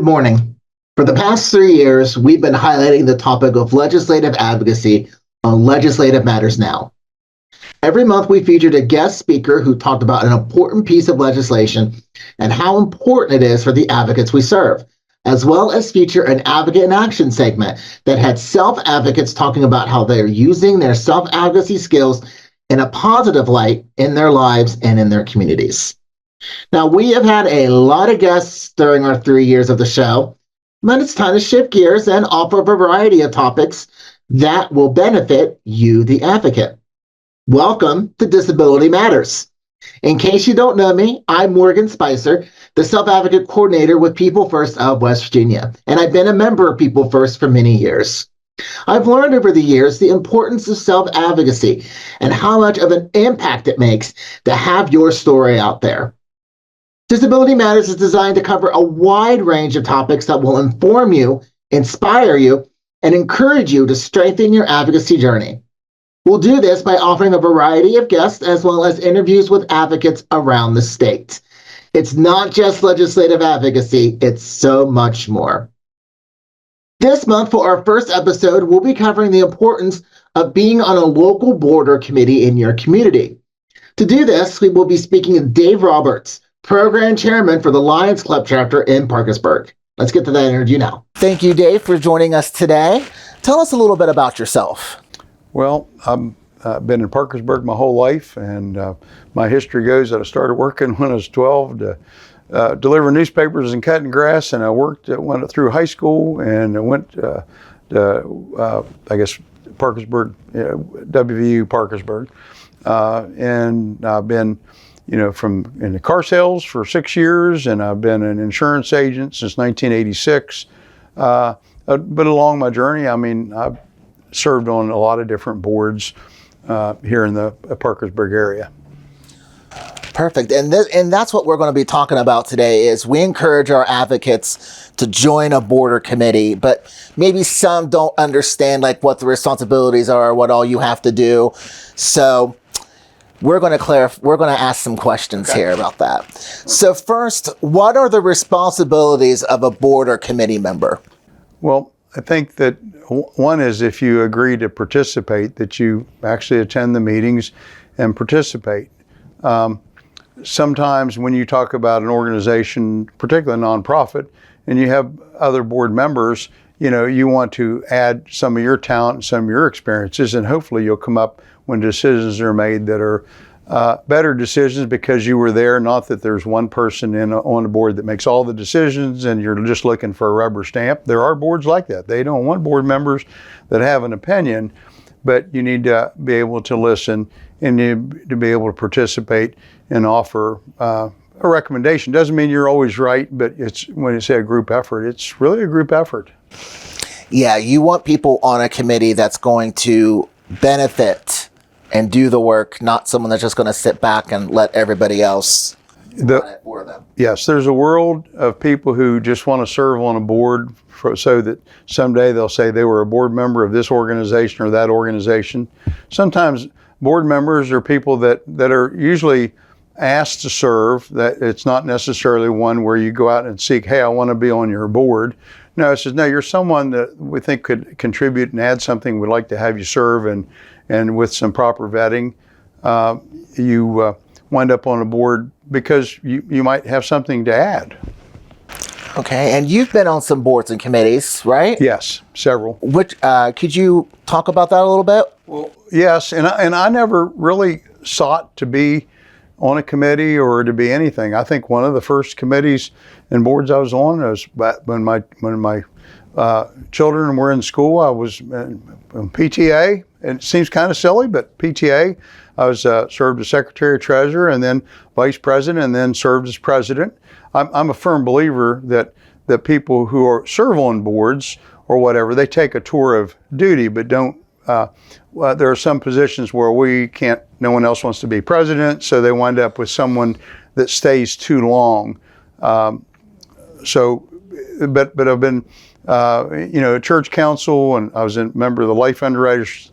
Good morning. For the past 3 years, we've been highlighting the topic of legislative advocacy on Legislative Matters Now. Every month, we featured a guest speaker who talked about an important piece of legislation and how important it is for the advocates we serve, as well as feature an Advocate in Action segment that had self-advocates talking about how they're using their self-advocacy skills in a positive light in their lives and in their communities. Now, we have had a lot of guests during our 3 years of the show, but it's time to shift gears and offer a variety of topics that will benefit you, the advocate. Welcome to Disability Matters. In case you don't know me, I'm Morgan Spicer, the Self-Advocate Coordinator with People First of West Virginia, and I've been a member of People First for many years. I've learned over the years the importance of self-advocacy and how much of an impact it makes to have your story out there. Disability Matters is designed to cover a wide range of topics that will inform you, inspire you, and encourage you to strengthen your advocacy journey. We'll do this by offering a variety of guests as well as interviews with advocates around the state. It's not just legislative advocacy, it's so much more. This month, for our first episode, we'll be covering the importance of being on a local board or committee in your community. To do this, we will be speaking with Dave Roberts, Program Chairman for the Lions Club chapter in Parkersburg. Let's get to that interview now. Thank you, Dave, for joining us today. Tell us a little bit about yourself. Well, I've been in Parkersburg my whole life, and my history goes that I started working when I was 12 to deliver newspapers and cutting grass, and I went through high school, and I went Parkersburg, WVU Parkersburg, and I've been from in the car sales for 6 years, and I've been an insurance agent since 1986. But along my journey, I've served on a lot of different boards here in the Parkersburg area. Perfect. And that's what we're going to be talking about today is we encourage our advocates to join a board or committee, but maybe some don't understand what the responsibilities are, what all you have to do. So we're going to ask some questions here about that. So first, what are the responsibilities of a board or committee member? Well, I think that one is if you agree to participate, that you actually attend the meetings and participate. Sometimes when you talk about an organization, particularly a nonprofit, and you have other board members, you want to add some of your talent and some of your experiences, and hopefully you'll come up when decisions are made that are better decisions because you were there, not that there's one person on the board that makes all the decisions and you're just looking for a rubber stamp. There are boards like that. They don't want board members that have an opinion, but you need to be able to listen and to be able to participate and offer a recommendation. Doesn't mean you're always right, but it's when you say a group effort, it's really a group effort. Yeah, you want people on a committee that's going to benefit and do the work, not someone that's just going to sit back and let everybody else run it for them. Yes, there's a world of people who just want to serve on a board so that someday they'll say they were a board member of this organization or that organization. Sometimes board members are people that are usually asked to serve, that it's not necessarily one where you go out and seek, hey, I want to be on your board. No, it says, no, you're someone that we think could contribute and add something. We'd like to have you serve, and with some proper vetting, you wind up on a board because you might have something to add. Okay, and you've been on some boards and committees, right? Yes, several. Which could you talk about that a little bit? Well, yes, and I never really sought to be on a committee or to be anything. I think one of the first committees and boards I was on was when my children were in school. I was in PTA, and it seems kind of silly, but PTA. I was served as secretary treasurer and then vice president and then served as president. I'm a firm believer that people who serve on boards or whatever, they take a tour of duty, but don't. There are some positions where no one else wants to be president, so they wind up with someone that stays too long. But I've been, a church council, and I was a member of the Life Underwriters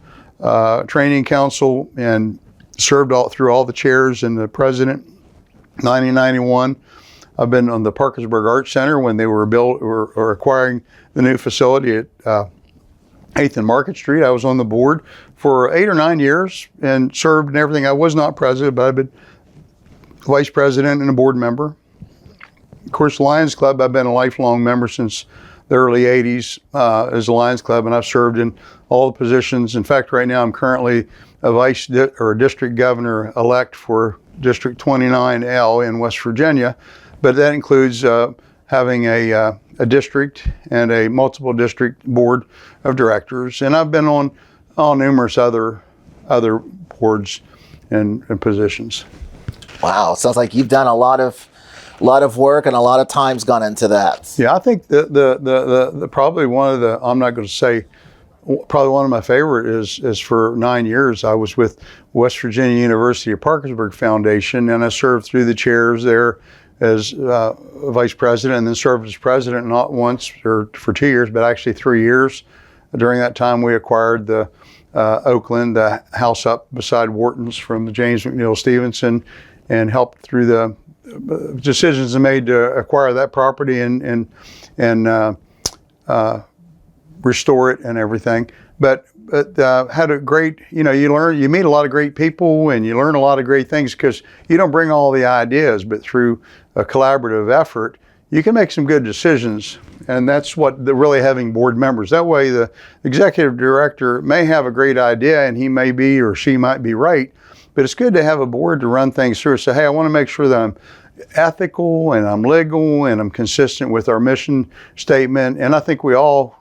Training Council, and served through all the chairs and the president. 1991, I've been on the Parkersburg Arts Center when they were or acquiring the new facility at 8th and Market Street. I was on the board for 8 or 9 years and served and everything. I was not president, but I've been vice president and a board member. Of course, the Lions Club, I've been a lifelong member since the early 80s as the Lions Club, and I've served in all the positions. In fact, right now I'm currently a district governor-elect for District 29L in West Virginia, but that includes having a district and a multiple district board of directors, and I've been on numerous other boards and positions. Wow, sounds like you've done a lot of work and a lot of time's gone into that. Yeah, I think the probably one of the, I'm not going to say, probably one of my favorite is for 9 years I was with West Virginia University of Parkersburg Foundation, and I served through the chairs there as vice president, and then served as president not once or for 2 years, but actually 3 years. During that time, we acquired the Oakland, the house up beside Wharton's from James McNeil Stevenson, and helped through the decisions made to acquire that property and restore it and everything. But had a great, you meet a lot of great people and you learn a lot of great things, because you don't bring all the ideas, but through a collaborative effort, you can make some good decisions. And that's what really having board members. That way the executive director may have a great idea and he may be or she might be right, but it's good to have a board to run things through. Say, hey, I want to make sure that I'm ethical and I'm legal and I'm consistent with our mission statement. And I think we all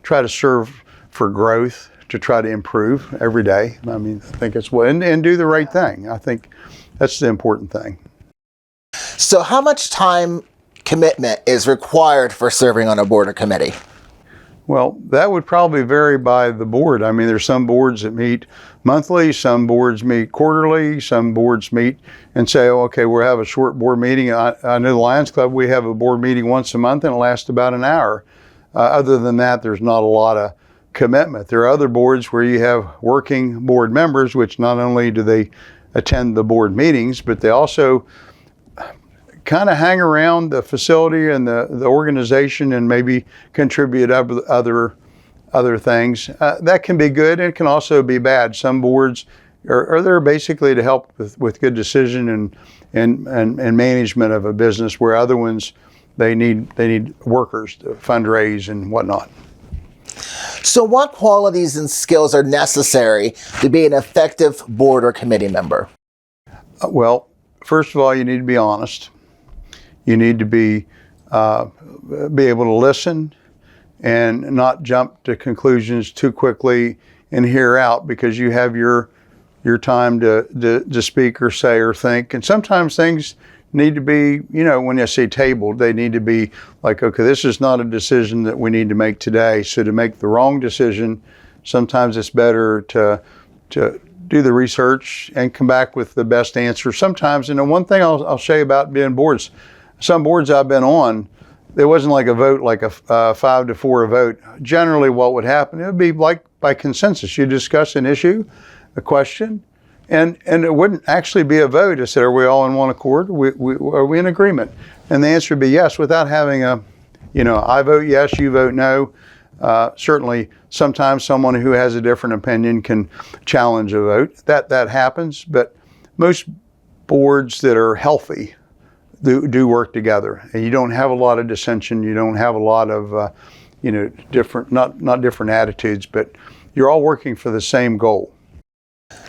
try to serve for growth, to try to improve every day. I mean, I think it's what, and do the right thing. I think that's the important thing. So how much time commitment is required for serving on a board or committee? Well, that would probably vary by the board. I mean, there's some boards that meet monthly, some boards meet quarterly, some boards meet and say, oh, okay, we'll have a short board meeting. I know the Lions Club, we have a board meeting once a month and it lasts about an hour. Other than that, there's not a lot of commitment. There are other boards where you have working board members, which not only do they attend the board meetings, but they also kind of hang around the facility and the organization and maybe contribute other things. That can be good and it can also be bad. Some boards are there basically to help with good decision and management of a business, where other ones, they need workers to fundraise and whatnot. So what qualities and skills are necessary to be an effective board or committee member? Well, first of all, you need to be honest. You need to be able to listen and not jump to conclusions too quickly and hear out, because you have your time to speak or say or think. And sometimes things need to be, when I say tabled, they need to be like, okay, this is not a decision that we need to make today. So to make the wrong decision, sometimes it's better to do the research and come back with the best answer. Sometimes, and the one thing I'll say about being boards, some boards I've been on, there wasn't like a vote, like a 5-4 vote. Generally what would happen, it would be like by consensus. You discuss an issue, a question, and it wouldn't actually be a vote. I said, are we all in one accord? Are we in agreement? And the answer would be yes, without having I vote yes, you vote no. Certainly sometimes someone who has a different opinion can challenge a vote. That happens, but most boards that are healthy do work together, and you don't have a lot of dissension. You don't have a lot of different, not different attitudes, but you're all working for the same goal.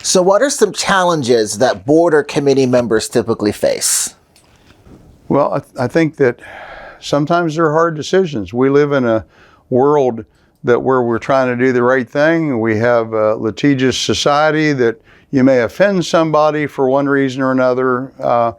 So what are some challenges that board or committee members typically face? Well, I think that sometimes they're hard decisions. We live in a world where we're trying to do the right thing. We have a litigious society that you may offend somebody for one reason or another,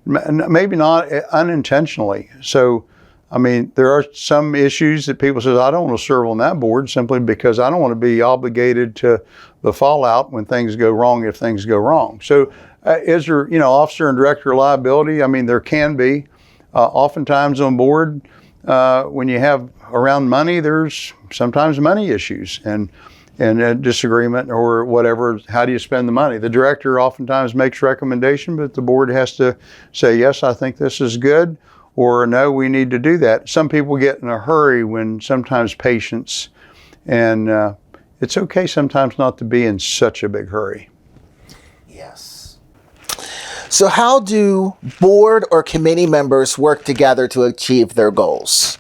maybe not unintentionally. So, I mean, there are some issues that people say, I don't want to serve on that board simply because I don't want to be obligated to the fallout when things go wrong, if things go wrong. So is there, officer and director liability? I mean, there can be. Oftentimes on board, when you have around money, there's sometimes money issues. And and a disagreement or whatever, how do you spend the money? The director oftentimes makes recommendation, but the board has to say, yes, I think this is good, or no, we need to do that. Some people get in a hurry when sometimes patience, and it's okay sometimes not to be in such a big hurry. Yes. So how do board or committee members work together to achieve their goals?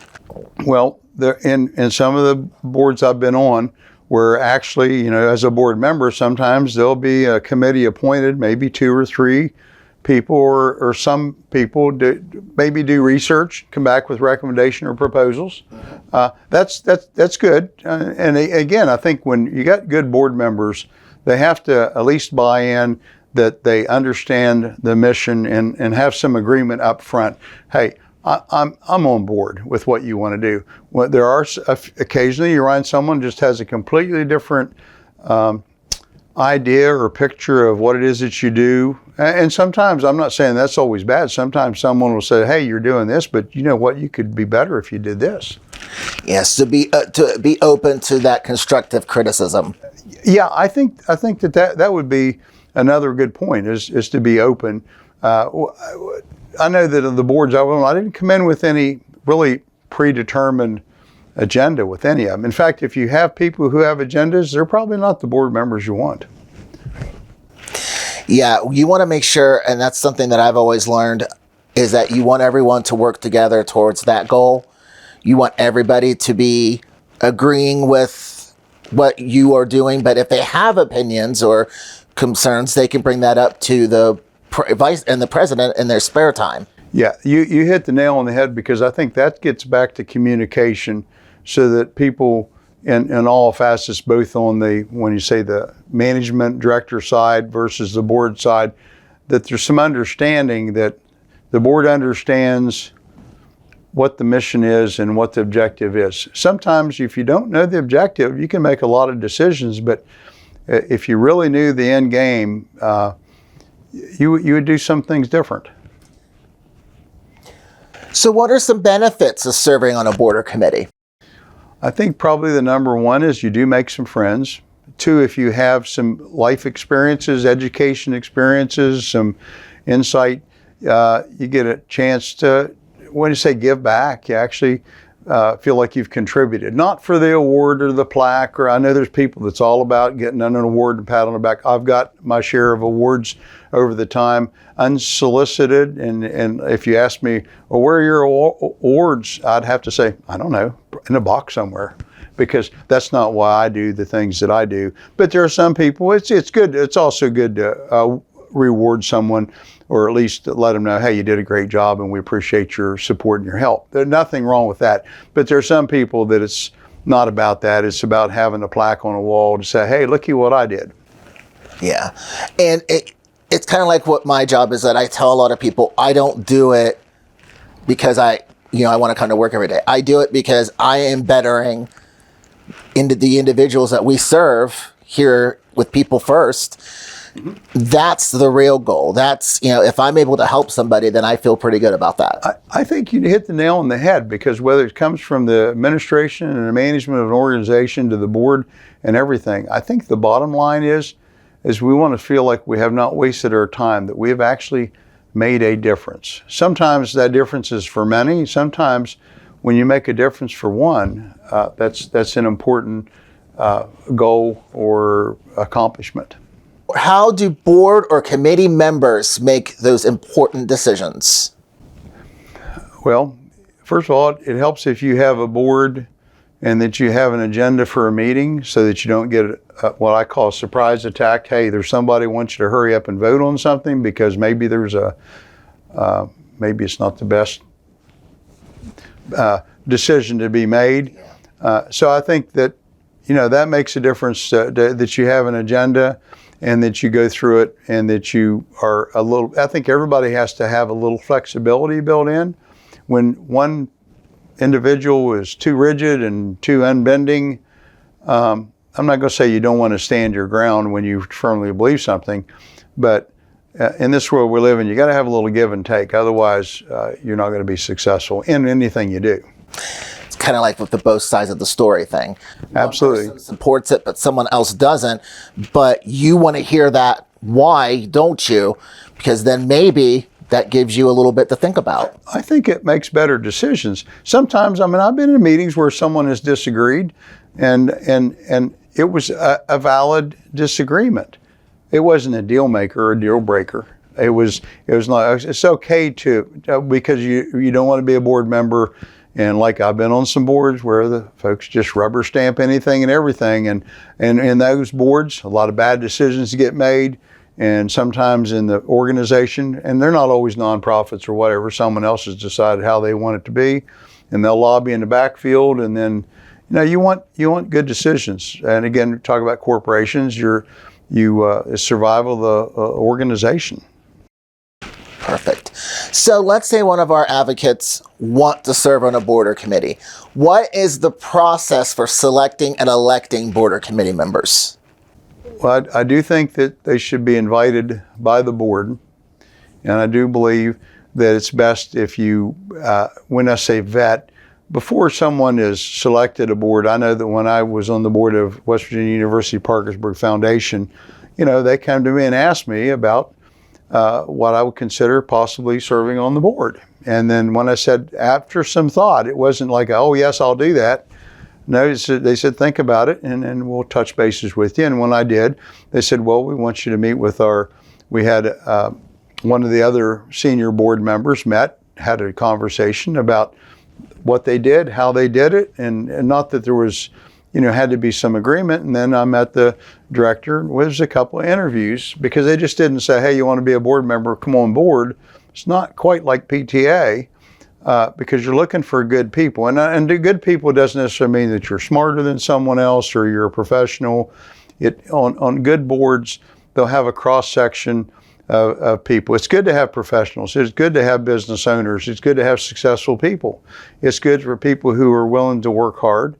Well, in some of the boards I've been on, where actually, as a board member, sometimes there'll be a committee appointed, maybe 2 or 3 people, or some people maybe do research, come back with recommendation or proposals. That's good. And again, I think when you got good board members, they have to at least buy in that they understand the mission and have some agreement up front. Hey, I'm on board with what you want to do. Well, there are occasionally you find someone just has a completely different idea or picture of what it is that you do. And sometimes, I'm not saying that's always bad. Sometimes someone will say, "Hey, you're doing this, but you know what? You could be better if you did this." Yes, to be open to that constructive criticism. Yeah, I think that would be another good point is to be open. I know that in the boards I didn't come in with any really predetermined agenda with any of them. In fact, if you have people who have agendas, they're probably not the board members you want. Yeah, you want to make sure, and that's something that I've always learned, is that you want everyone to work together towards that goal. You want everybody to be agreeing with what you are doing, but if they have opinions or concerns, they can bring that up to the vice and the president in their spare time. Yeah, you hit the nail on the head, because I think that gets back to communication, so that people in all facets, both on when you say the management director side versus the board side, that there's some understanding that the board understands what the mission is and what the objective is. Sometimes if you don't know the objective, you can make a lot of decisions, but if you really knew the end game, you would do some things different. So what are some benefits of serving on a board or committee? I think probably the number one is you do make some friends. 2, if you have some life experiences, education experiences, some insight, you get a chance to, when you say give back, you actually feel like you've contributed. Not for the award or the plaque, or I know there's people that's all about getting an award and pat on the back. I've got my share of awards over the time, unsolicited, and if you ask me, well, where are your awards? I'd have to say, I don't know, in a box somewhere, because that's not why I do the things that I do. But there are some people, it's good, it's also good to reward someone, or at least let them know, hey, you did a great job and we appreciate your support and your help. There's nothing wrong with that. But there are some people that it's not about that. It's about having a plaque on a wall to say, hey, look at what I did. Yeah. And it's kind of like what my job is, that I tell a lot of people, I don't do it because I want to come to work every day. I do it because I am bettering into the individuals that we serve here with People First. That's the real goal. That's, if I'm able to help somebody, then I feel pretty good about that. I think you hit the nail on the head, because whether it comes from the administration and the management of an organization to the board and everything, I think the bottom line is we want to feel like we have not wasted our time, that we have actually made a difference. Sometimes that difference is for many. Sometimes when you make a difference for one, that's an important goal or accomplishment. How do board or committee members make those important decisions? Well, first of all, it helps if you have a board and that you have an agenda for a meeting, so that you don't get what I call a surprise attack. Hey, there's somebody who wants you to hurry up and vote on something because maybe there's maybe it's not the best decision to be made. So I think that, that makes a difference, that you have an agenda and that you go through it, and that you are I think everybody has to have a little flexibility built in. When one individual is too rigid and too unbending, I'm not going to say you don't want to stand your ground when you firmly believe something, but in this world we live in, you got to have a little give and take. Otherwise, you're not going to be successful in anything you do. It's kind of like with the both sides of the story thing. Absolutely. One person supports it, but someone else doesn't. But you want to hear that. Why don't you? Because then maybe that gives you a little bit to think about. I think it makes better decisions. Sometimes, I mean, I've been in meetings where someone has disagreed, and it was a valid disagreement. It wasn't a deal maker or a deal breaker. It was not. It's okay to because you don't want to be a board member, and like I've been on some boards where the folks just rubber stamp anything and everything, and in those boards, a lot of bad decisions get made. And sometimes in the organization, and they're not always nonprofits or whatever, someone else has decided how they want it to be, and they'll lobby in the backfield, and then you want good decisions. And again, talk about corporations, it's survival of the organization. Perfect. So let's say one of our advocates want to serve on a board or committee. What is the process for selecting and electing board or committee members? Well, I do think that they should be invited by the board, and I do believe that it's best if you, when I say vet, before someone is selected a board. I know that when I was on the board of West Virginia University Parkersburg Foundation, they come to me and ask me about what I would consider possibly serving on the board. And then when I said, after some thought, it wasn't like, oh yes, I'll do that. No, they said, think about it, and we'll touch bases with you. And when I did, they said, well, we want you to meet with we had one of the other senior board members had a conversation about what they did, how they did it, and not that there was, had to be some agreement. And then I met the director, and was a couple of interviews, because they just didn't say, hey, you want to be a board member, come on board. It's not quite like PTA. Because you're looking for good people. And good people doesn't necessarily mean that you're smarter than someone else or you're a professional. On good boards, they'll have a cross-section of people. It's good to have professionals. It's good to have business owners. It's good to have successful people. It's good for people who are willing to work hard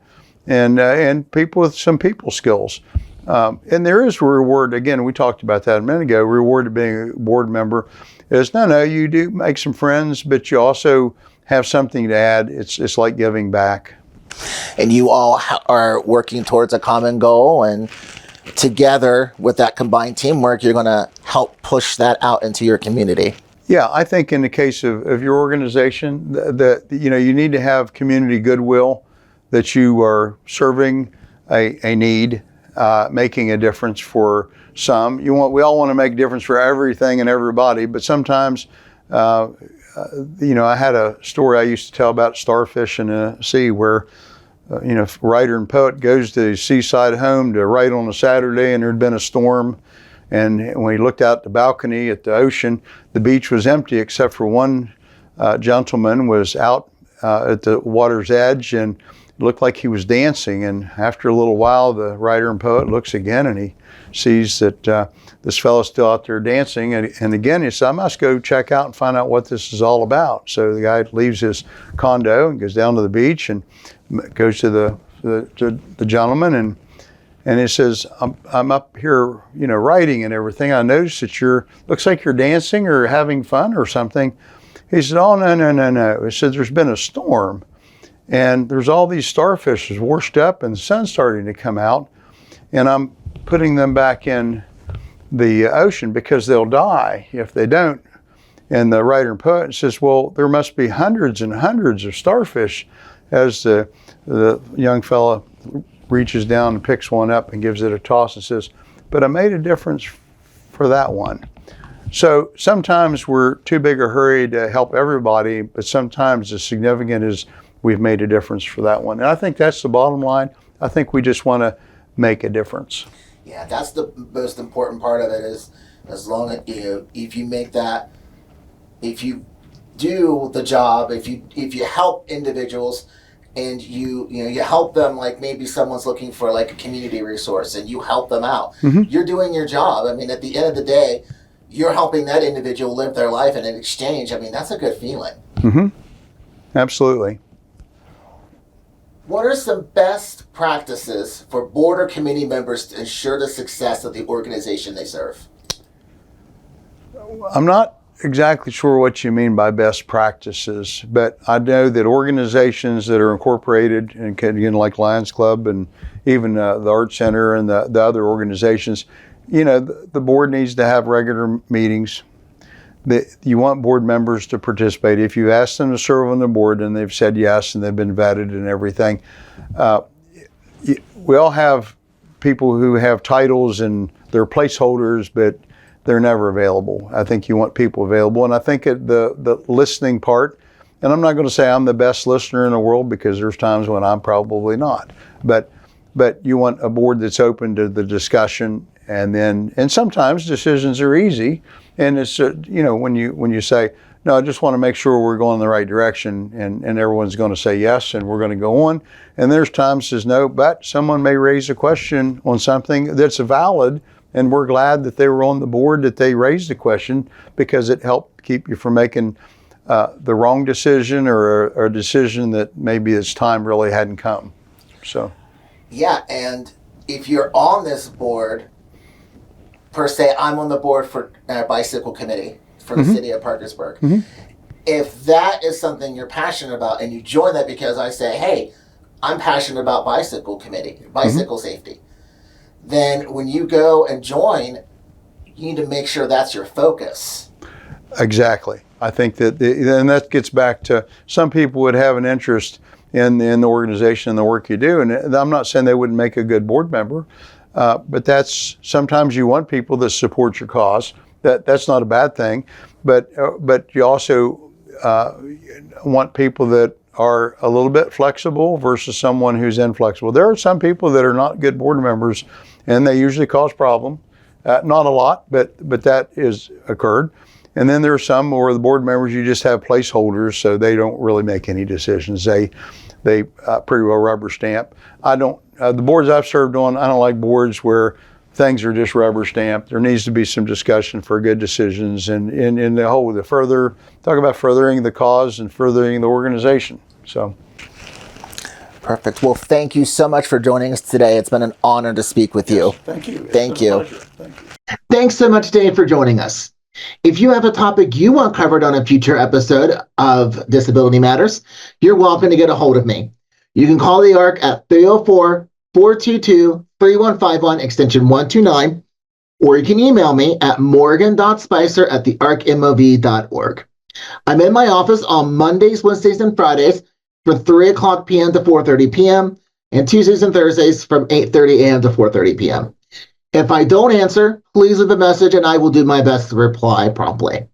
and people with some people skills. And there is a reward. Again, we talked about that a minute ago. Reward to being a board member is, you do make some friends, but you also have something to add. It's like giving back. And you all are working towards a common goal, and together with that combined teamwork, you're going to help push that out into your community. Yeah, I think in the case of your organization, that you need to have community goodwill, that you are serving a need, making a difference for some. We all want to make a difference for everything and everybody, but sometimes, I had a story I used to tell about starfish in the sea where, writer and poet goes to his seaside home to write on a Saturday, and there'd been a storm. And when he looked out the balcony at the ocean, the beach was empty except for one gentleman was out at the water's edge, and it looked like he was dancing. And after a little while, the writer and poet looks again, and he sees that this fellow's still out there dancing. And again, he says, I must go check out and find out what this is all about. So the guy leaves his condo and goes down to the beach and goes to the gentleman, and he says, I'm up here, writing and everything. I noticed that looks like you're dancing or having fun or something. He said, oh, no. He said, there's been a storm, and there's all these starfish washed up, and the sun's starting to come out, and I'm putting them back in the ocean because they'll die if they don't. And the writer and poet says, well, there must be hundreds and hundreds of starfish, as the young fella reaches down and picks one up and gives it a toss and says, but I made a difference for that one. So sometimes we're too big a hurry to help everybody, but sometimes as significant as we've made a difference for that one. And I think that's the bottom line. I think we just want to make a difference. Yeah, that's the most important part of it, is as long as if you make that, if you do the job, if you help individuals, and you help them, like maybe someone's looking for like a community resource and you help them out. Mm-hmm. You're doing your job. I mean, at the end of the day, you're helping that individual live their life, and in exchange, I mean, that's a good feeling. Mm-hmm. Absolutely. What are some best practices for board or committee members to ensure the success of the organization they serve? I'm not exactly sure what you mean by best practices, but I know that organizations that are incorporated, and like Lions Club and even the Art Center and the other organizations, the board needs to have regular meetings. You want board members to participate. If you ask them to serve on the board and they've said yes and they've been vetted and everything, we all have people who have titles and they're placeholders, but they're never available. I think you want people available. And I think the listening part, and I'm not going to say I'm the best listener in the world because there's times when I'm probably not, but you want a board that's open to the discussion, and sometimes decisions are easy. And it's, when you say, no, I just want to make sure we're going in the right direction, and everyone's going to say yes, and we're going to go on. And there's times says no, but someone may raise a question on something that's valid, and we're glad that they were on the board, that they raised the question, because it helped keep you from making the wrong decision or a decision that maybe its time really hadn't come. So. Yeah, and if you're on this board, per se, I'm on the board for our bicycle committee for the city of Parkersburg. Mm-hmm. If that is something you're passionate about and you join that because I say, hey, I'm passionate about bicycle safety, then when you go and join, you need to make sure that's your focus. Exactly. I think that, and that gets back to some people would have an interest in the organization and the work you do. And I'm not saying they wouldn't make a good board member, but that's sometimes you want people that support your cause. That's not a bad thing, but you also want people that are a little bit flexible versus someone who's inflexible. There are some people that are not good board members, and they usually cause problem. Not a lot, but that is occurred. And then there are some where the board members, you just have placeholders, so they don't really make any decisions. They pretty well rubber stamp. I don't. The boards I've served on, I don't like boards where things are just rubber stamped. There needs to be some discussion for good talk about furthering the cause and furthering the organization. So. Perfect. Well, thank you so much for joining us today. It's been an honor to speak with you. Thank you. Thank you. Thank you. Thanks so much, Dave, for joining us. If you have a topic you want covered on a future episode of Disability Matters, you're welcome to get a hold of me. You can call the ARC at 304-422-3151, extension 129, or you can email me at morgan.spicer@thearcmov.org. I'm in my office on Mondays, Wednesdays, and Fridays from 3 o'clock p.m. to 4:30 p.m., and Tuesdays and Thursdays from 8:30 a.m. to 4:30 p.m. If I don't answer, please leave a message and I will do my best to reply promptly.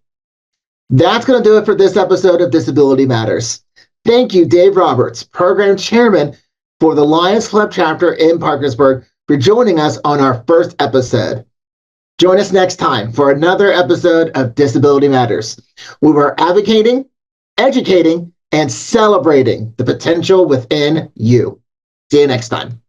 That's going to do it for this episode of Disability Matters. Thank you, Dave Roberts, Program Chairman for the Lions Club chapter in Parkersburg, for joining us on our first episode. Join us next time for another episode of Disability Matters, where we're advocating, educating, and celebrating the potential within you. See you next time.